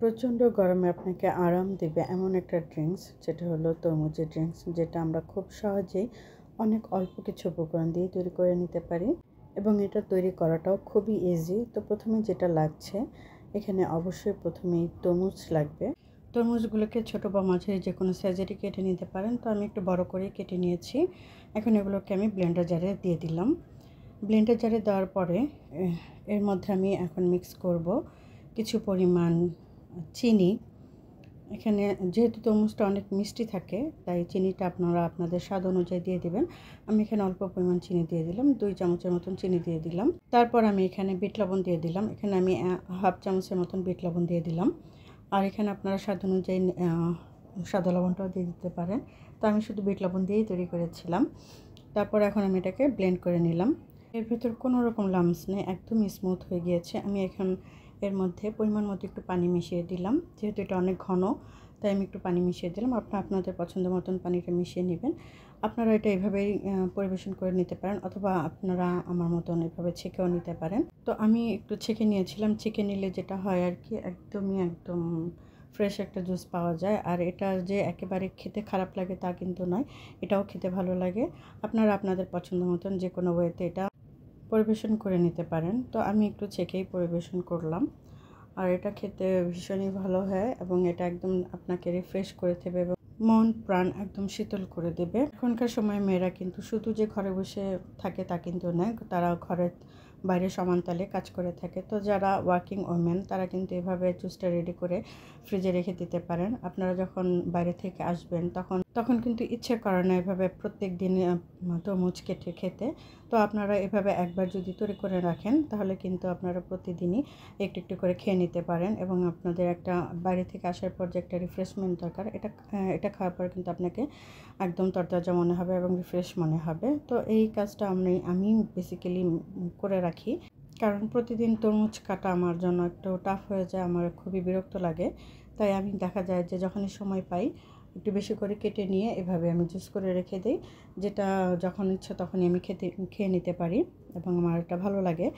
প্রচণ্ড গরমে আপনাকে আরাম দেবে এমন একটা ড্রিঙ্কস, যেটা হলো তরমুজের ড্রিঙ্কস, যেটা আমরা খুব সহজেই অনেক অল্প কিছু উপকরণ দিয়ে তৈরি করে নিতে পারি এবং এটা তৈরি করাটাও খুবই ইজি। তো প্রথমে যেটা লাগছে, এখানে অবশ্যই প্রথমেই তরমুজ লাগবে। তরমুজগুলোকে ছোটো বা মাঝারি যে কোনো সাইজেরই কেটে নিতে পারেন। তো আমি একটু বড় করে কেটে নিয়েছি। এখন এগুলোকে আমি ব্লেন্ডার জারে দিয়ে দিলাম। ব্লেন্ডার জারে দেওয়ার পরে এর মধ্যে আমি এখন মিক্স করব কিছু পরিমাণ চিনি। এখানে যেহেতু তরমুজটা অনেক মিষ্টি থাকে, তাই চিনিটা আপনারা আপনাদের স্বাদ অনুযায়ী দিয়ে দিবেন। আমি এখানে অল্প পরিমাণ চিনি দিয়ে দিলাম, 2 চামচের মতন চিনি দিয়ে দিলাম। তারপর আমি এখানে বিট লবণ দিয়ে দিলাম। এখানে আমি হাফ চামচের মতন বিট লবণ দিয়ে দিলাম। আর এখানে আপনারা স্বাদ অনুযায়ী সাদা লবণটাও দিয়ে দিতে পারেন। তো আমি শুধু বিট লবণ দিয়েই তৈরি করেছিলাম। তারপর এখন আমি এটাকে ব্লেন্ড করে নিলাম। এর ভিতর কোনো রকম লাম্পস নেই, একদমই স্মুথ হয়ে গিয়েছে। আমি এখন এর মধ্যে পরিমাণ মতো একটু পানি মিশিয়ে দিলাম। যেহেতু এটা অনেক ঘন, তাই আমি একটু পানি মিশিয়ে দিলাম। আপনাদের পছন্দ মতন পানিটা মিশিয়ে নেবেন। আপনারা এটা এভাবেই পরিবেশন করে নিতে পারেন, অথবা আপনারা আমার মতন এভাবে ছেঁকেও নিতে পারেন। তো আমি একটু ছেঁকে নিয়েছিলাম। ছেঁকে নিলে যেটা হয় আর কি, একদম ফ্রেশ একটা জুস পাওয়া যায়। আর এটা যে একেবারে খেতে খারাপ লাগে তা কিন্তু নয়, এটাও খেতে ভালো লাগে। আপনারা আপনাদের পছন্দ মতন যে কোনো ওয়েতে এটা পরিবেশন করে নিতে পারেন। তো আমি একটু ছেঁকেই পরিবেশন করলাম। আর এটা খেতে ভীষণই ভালো হয় এবং এটা একদম আপনাকে রিফ্রেশ করে দেবে এবং মন প্রাণ একদম শীতল করে দেবে। এখনকার সময় মেয়েরা কিন্তু শুধু যে ঘরে বসে থাকে তা কিন্তু নয়, তারা ঘরের বাইরে সমানতালে কাজ করে থাকে। তো যারা ওয়ার্কিং ওমেন, তারা কিন্তু এভাবে জুসটা রেডি করে ফ্রিজে রেখে দিতে পারেন। আপনারা যখন বাইরে থেকে আসবেন তখন কিন্তু ইচ্ছে করে না এভাবে প্রত্যেক দিন তরমুজ কেটে খেতে। তো আপনারা এভাবে একবার যদি তৈরি করে রাখেন, তাহলে কিন্তু আপনারা প্রতিদিনই একটু একটু করে খেয়ে নিতে পারেন এবং আপনাদের একটা বাইরে থেকে আসার পর যে একটা রিফ্রেশমেন্ট দরকার, এটা খাওয়ার পর কিন্তু আপনাকে একদম তরতাজা মনে হবে এবং রিফ্রেশ মনে হবে। তো এই কাজটা আমি বেসিক্যালি করে রাখি, কারণ প্রতিদিন তরমুজ কাটা আমার জন্য একটু টাফ হয়ে যায়, আমার খুবই বিরক্ত লাগে। তাই আমি দেখা যায় যে যখনই সময় পাই, একটু বেশি করে কেটে নিয়ে এভাবে আমি জুস করে রেখে দিই, যেটা যখন ইচ্ছা তখনই আমি খেয়ে নিতে পারি এবং আমার এটা ভালো লাগে।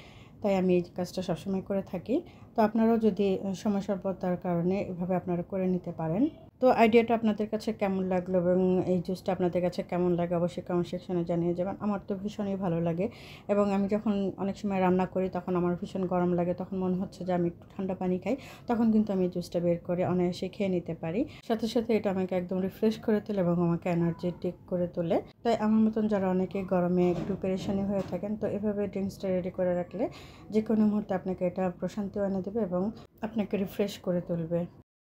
তাই আমি এই কাজটা সবসময় করে থাকি। তো আপনারাও যদি সময় স্বল্পতার কারণে এভাবে আপনারা করে নিতে পারেন। তো আইডিয়াটা আপনাদের কাছে কেমন লাগলো এবং এই জুসটা আপনাদের কাছে কেমন লাগে, অবশ্যই কমেন্ট সেকশনে জানিয়ে যাবেন। আমার তো ভীষণই ভালো লাগে এবং আমি যখন অনেক সময় রান্না করি, তখন আমার ভীষণ গরম লাগে, তখন মনে হচ্ছে যে আমি একটু ঠান্ডা পানি খাই, তখন কিন্তু আমি জুসটা বের করে অনায়াসে খেয়ে নিতে পারি। সাথে সাথে এটা আমাকে একদম রিফ্রেশ করে তোলে এবং আমাকে এনার্জেটিক করে তোলে। তাই আমার মতন যারা অনেকে গরমে একটু পেরেশানি হয়ে থাকেন, তো এভাবে ড্রিঙ্কসটা রেডি করে রাখলে যে কোনো মুহূর্তে আপনাকে এটা প্রশান্তিও এনে দেবে এবং আপনাকে রিফ্রেশ করে তুলবে।